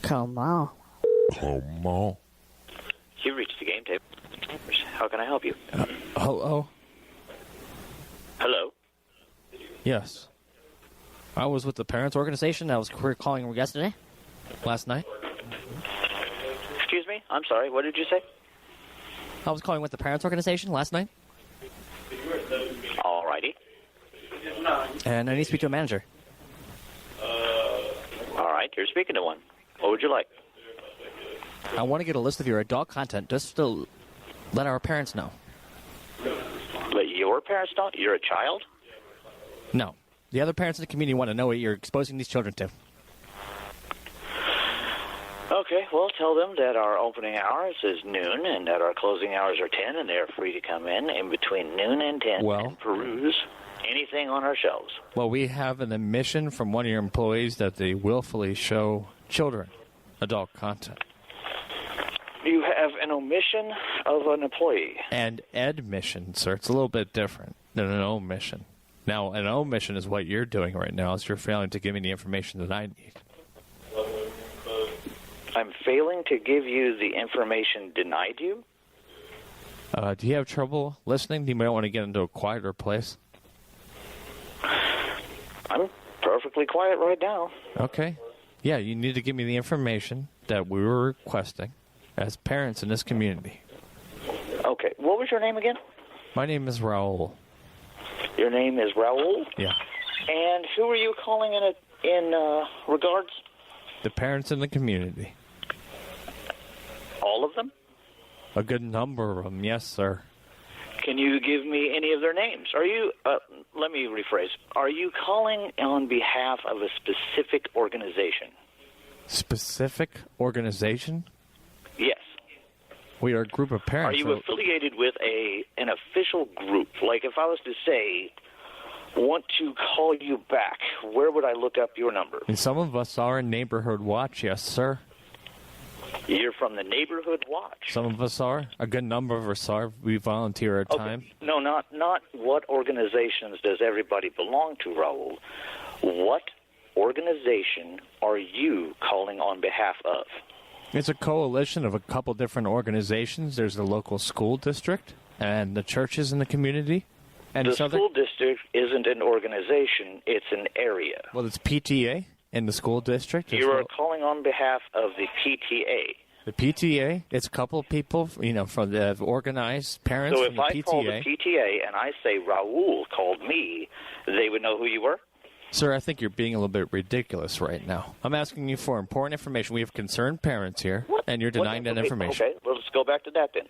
Come on. Come on. You reached the game table. How can I help you? Hello? Hello? Yes. I was with the parents' organization. I was calling yesterday. Last night. Excuse me? I'm sorry. What did you say? I was calling with the parents' organization last night. Alrighty. And I need to speak to a manager. Alright, you're speaking to one. What would you like? I want to get a list of your adult content just to let our parents know. Let your parents know? You're a child? No. The other parents in the community want to know what you're exposing these children to. Okay, well, tell them that our opening hours is noon and that our closing hours are 10, and they're free to come in between noon and 10 and peruse anything on our shelves. Well, we have an admission from one of your employees that they willfully show children adult content. You have an omission of an employee. And admission, sir. It's a little bit different than an omission. Now, an omission is what you're doing right now, is you're failing to give me the information that I need. I'm failing to give you the information denied you? Do you have trouble listening? Do you might want to get into a quieter place? I'm perfectly quiet right now. Okay. Yeah, you need to give me the information that we were requesting as parents in this community. Okay. What was your name again? My name is Raul. Your name is Raul? Yeah. And who are you calling in regards? The parents in the community. All of them? A good number of them, yes, sir. Can you give me any of their names? Are you, let me rephrase, are you calling on behalf of a specific organization? Specific organization? Yes. We are a group of parents. Are you affiliated with an official group? Like if I was to say, want to call you back, where would I look up your number? And some of us are in Neighborhood Watch, yes, sir. You're from the Neighborhood Watch. Some of us are. A good number of us are. We volunteer our time. No, not what organizations does everybody belong to, Raul. What organization are you calling on behalf of? It's a coalition of a couple different organizations. There's the local school district and the churches in the community. And the school district isn't an organization, it's an area. Well, it's PTA in the school district. You are calling on behalf of the PTA. The PTA, it's a couple of people, from the organized parents from the PTA. So if I call the PTA and I say Raul called me, they would know who you were? Sir, I think you're being a little bit ridiculous right now. I'm asking you for important information. We have concerned parents here, and you're denying that information. Okay, well, let's go back to that then.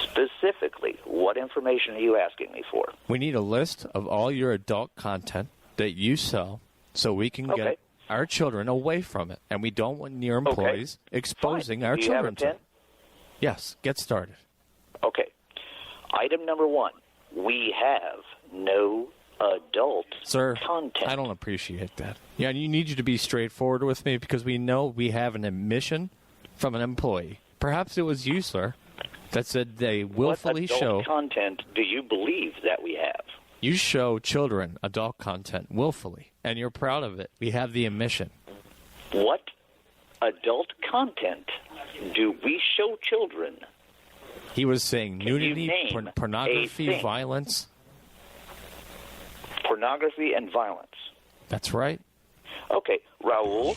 Specifically, what information are you asking me for? We need a list of all your adult content that you sell so we can get our children away from it. And we don't want your employees exposing our children to it. Yes, get started. Okay. Item number 1, we have no adult content. I don't appreciate that. Yeah, you need you to be straightforward with me because we know we have an admission from an employee. Perhaps it was you, sir, that said they willfully show... What adult content do you believe that we have? You show children adult content willfully, and you're proud of it. We have the admission. What adult content do we show children? He was saying nudity, pornography, violence. Pornography and violence. That's right. Okay, Raul,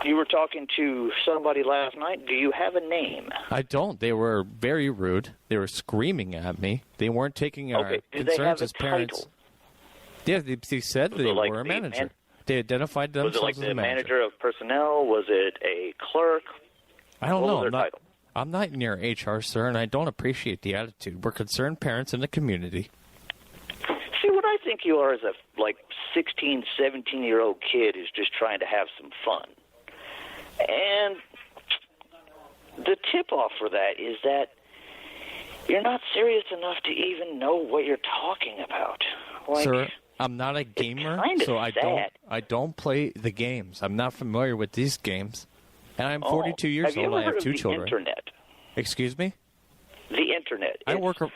you were talking to somebody last night. Do you have a name? I don't. They were very rude. They were screaming at me. They weren't taking our concerns as parents. Yeah, they said they were a manager. They identified themselves as a manager. Was it like the manager of personnel? Was it a clerk? I don't know. I'm not in your HR, sir, and I don't appreciate the attitude. We're concerned parents in the community. See, what I think you are is a 16, 17-year-old kid who's just trying to have some fun. And the tip-off for that is that you're not serious enough to even know what you're talking about. Sir, I'm not a gamer, so I don't play the games. I'm not familiar with these games. And I'm 42 years old. I have 2 children. Internet? Excuse me? The Internet. I work a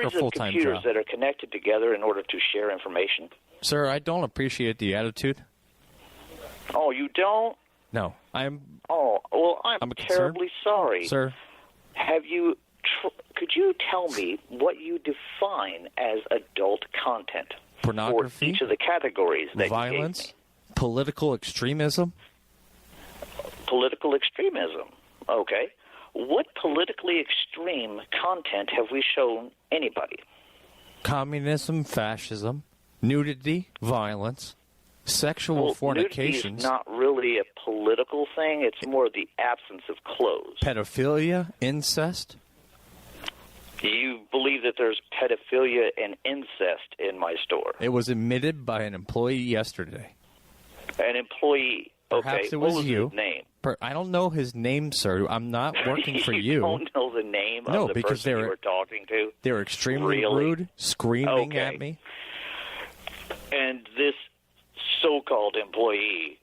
full-time job. Computers that are connected together in order to share information. Sir, I don't appreciate the attitude. All Oh, you don't? No, Oh, well, I'm terribly sorry. Sir. Could you tell me what you define as adult content? Pornography? For each of the categories that violence? you gave me. Political extremism? Political extremism. Okay. What politically extreme content have we shown anybody? Communism, fascism, nudity, violence, sexual fornications. Nudity is not really a political thing. It's more the absence of clothes. Pedophilia, incest. You believe that there's pedophilia and incest in my store? It was admitted by an employee yesterday. An employee. Perhaps okay. it was what was you. His name? I don't know his name, sir. I'm not working for you. You don't know the name of the person you were talking to? They were extremely rude, screaming at me. And this so-called employee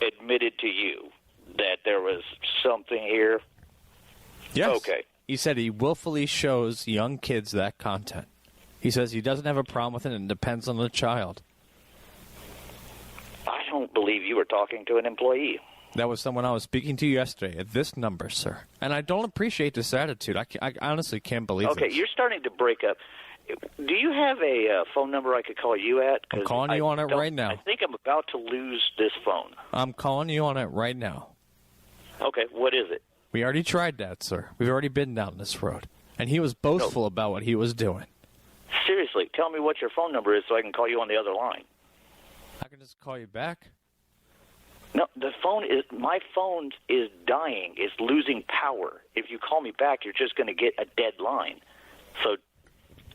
admitted to you that there was something here? Yes. Okay. He said he willfully shows young kids that content. He says he doesn't have a problem with it and it depends on the child. I don't believe you were talking to an employee. That was someone I was speaking to yesterday at this number, sir. And I don't appreciate this attitude. I honestly can't believe it. Okay, you're starting to break up. Do you have a phone number I could call you at? I'm calling you on it right now. I think I'm about to lose this phone. I'm calling you on it right now. Okay, what is it? We already tried that, sir. We've already been down this road. And he was boastful about what he was doing. Seriously, tell me what your phone number is so I can call you on the other line. I can just call you back. No, my phone is dying. It's losing power. If you call me back, you're just going to get a dead line. So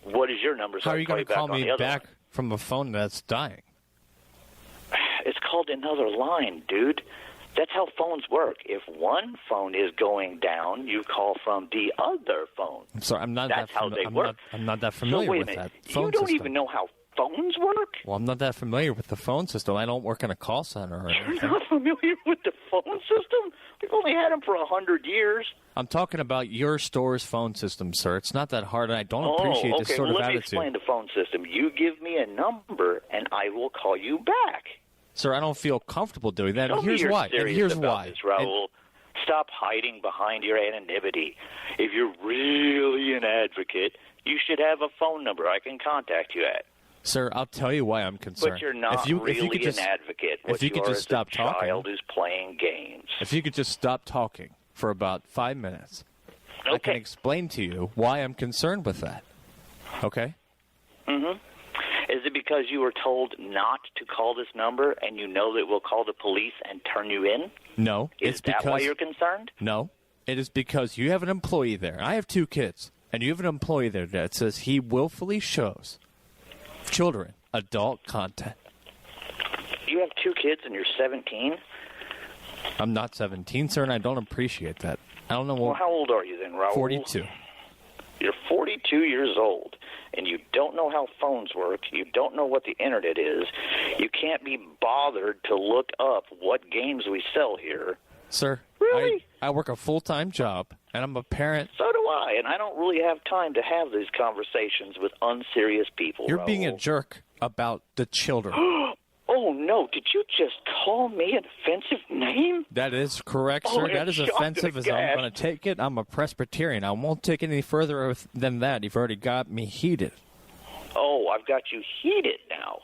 what is your number? So how are you going to call me back line? From a phone that's dying? It's called another line, dude. That's how phones work. If one phone is going down, you call from the other phone. I'm sorry, I'm not That's how they work. I'm not that familiar with that phone You don't system. even know how phones work? Well, I'm not that familiar with the phone system. I don't work in a call center or anything. You're not familiar with the phone system? We've only had them for 100 years. I'm talking about your store's phone system, sir. It's not that hard, and I don't appreciate this sort of let me attitude. explain the phone system. You give me a number, and I will call you back. Sir, I don't feel comfortable doing that. Tell and here's me you're why. serious And here's about why. This, Raul. Stop hiding behind your anonymity. If you're really an advocate, you should have a phone number I can contact you at. Sir, I'll tell you why I'm concerned. But you're not really an advocate. If you could just stop talking. Child is playing games. If you could just stop talking for about 5 minutes, okay. I can explain to you why I'm concerned with that. Okay? Mm-hmm. Is it because you were told not to call this number and you know that we'll call the police and turn you in? No. Is that why you're concerned? No. It is because you have an employee there. I have 2 kids, and you have an employee there that says he willfully shows children adult content. You have 2 kids and you're 17? I'm not 17, sir, and I don't appreciate that. I don't know what... Well, how old are you then, Raul? 42. You're 42 years old, and you don't know how phones work. You don't know what the Internet is. You can't be bothered to look up what games we sell here. Sir, really? I work a full-time job, and I'm a parent. So do I, and I don't really have time to have these conversations with unserious people, You're Raul. being a jerk about the children. Oh, no. Did you just call me an offensive name? That is correct, sir. That is offensive as I'm going to take it. I'm a Presbyterian. I won't take it any further than that. You've already got me heated. Oh, I've got you heated now.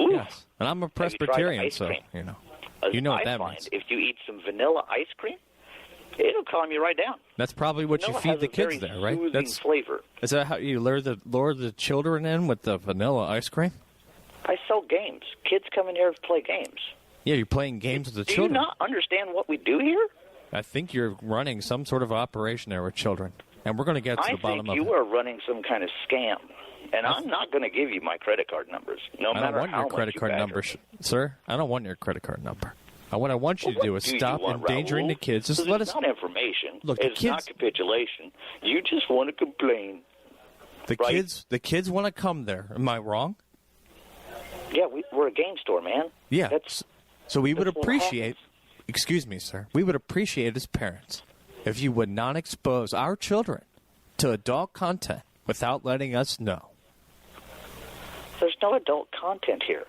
Ooh. Yes, and I'm a Presbyterian, so, you know. You know what that means. If you eat some vanilla ice cream, it'll calm you right down. That's probably what vanilla you feed the kids there, right? That's flavor. Is that how you lure the children in with the vanilla ice cream? I sell games. Kids come in here to play games. Yeah, you're playing games with the children. Do you not understand what we do here? I think you're running some sort of operation there with children, and we're going to get to the bottom of it. I think you are running some kind of scam, and I'm not going to give you my credit card numbers, no matter how much you I don't want your credit card number, sir. I don't want your credit card number. What I want you to do is stop endangering the kids. Just let us. It's not information. Look, it's not capitulation. You just want to complain. The kids want to come there. Am I wrong? Yeah, we're a game store, man. Yeah. So we would appreciate, excuse me, sir, we would appreciate as parents if you would not expose our children to adult content without letting us know. There's no adult content here.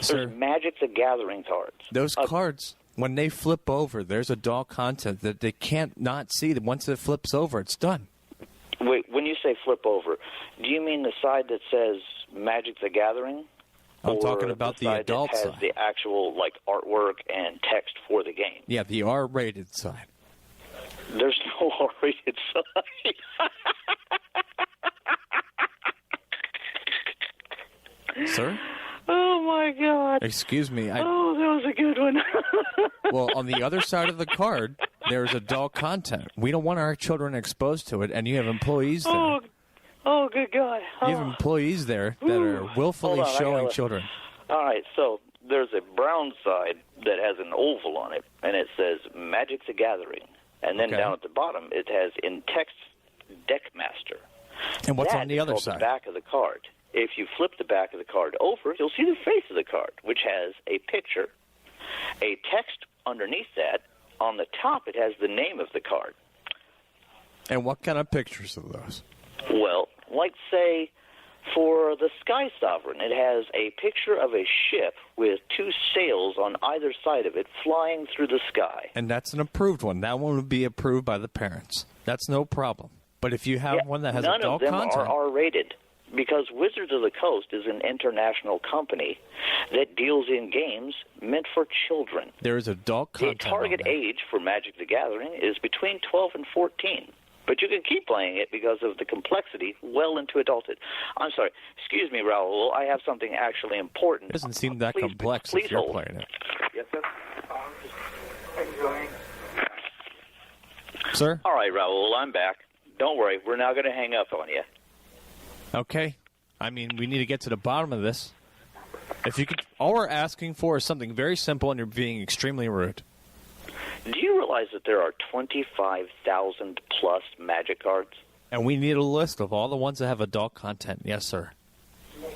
Sir, There's Magic the Gathering cards. Those cards, when they flip over, there's adult content that they can't not see. Once it flips over, it's done. Wait, when you say flip over, do you mean the side that says Magic the Gathering? I'm talking about the adult that has side. The actual artwork and text for the game. Yeah, the R-rated side. There's no R-rated side. Sir? Oh, my God. Excuse me. Oh, that was a good one. Well, on the other side of the card, there's adult content. We don't want our children exposed to it, and you have employees there. Oh, good God. You have employees there that are willfully showing children. All right, so there's a brown side that has an oval on it, and it says Magic the Gathering. And then down at the bottom, it has in text Deckmaster. And what's on the other side? The back of the card. If you flip the back of the card over, you'll see the face of the card, which has a picture, a text underneath that. On the top, it has the name of the card. And what kind of pictures are those? Well, like, say, for the Sky Sovereign, it has a picture of a ship with two sails on either side of it flying through the sky. And that's an approved one. That one would be approved by the parents. That's no problem. But if you have one that has adult content... None of them are R-rated, because Wizards of the Coast is an international company that deals in games meant for children. There is adult content. The target age for Magic the Gathering is between 12 and 14. But you can keep playing it because of the complexity well into adulthood. I'm sorry. Excuse me, Raul. I have something actually important. It doesn't seem that complex if you're playing it. Yes, sir? Sir? All right, Raul. I'm back. Don't worry. We're now going to hang up on you. Okay. I mean, we need to get to the bottom of this. If you could, all we're asking for is something very simple, and you're being extremely rude. Do you realize that there are 25,000 plus Magic cards? And we need a list of all the ones that have adult content. Yes, sir.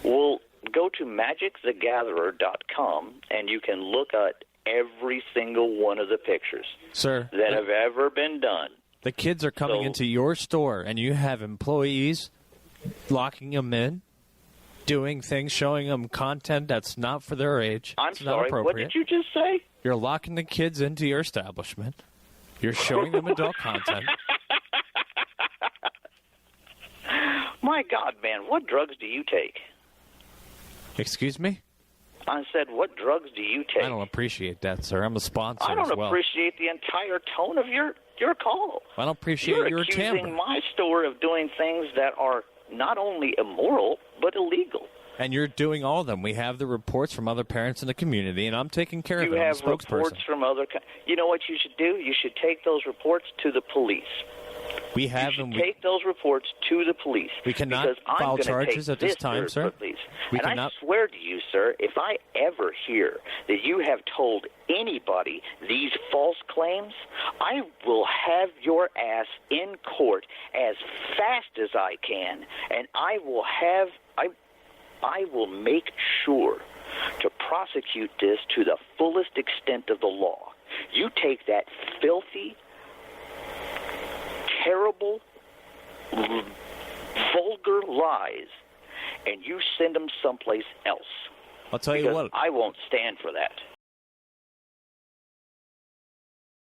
Well, go to magicthegatherer.com, and you can look at every single one of the pictures that have ever been done. The kids are coming into your store, and you have employees locking them in, doing things, showing them content that's not for their age. I'm sorry, what did you just say? You're locking the kids into your establishment. You're showing them adult content. My God, man, what drugs do you take? Excuse me? I said, what drugs do you take? I don't appreciate that, sir. I'm a sponsor I don't as well. appreciate the entire tone of your call. I don't appreciate your timbre. You're accusing my store of doing things that are not only immoral, but illegal. And you're doing all of them. We have the reports from other parents in the community, and I'm taking care of it. You I'm have a spokesperson. reports from other... You know what you should do? You should take those reports to the police. We have you should them. take those reports to the police. We cannot file charges at this time, sir. I swear to you, sir, if I ever hear that you have told anybody these false claims, I will have your ass in court as fast as I can, and I will make sure to prosecute this to the fullest extent of the law. You take that filthy, terrible, vulgar lies, and you send them someplace else. I'll tell you what. I won't stand for that.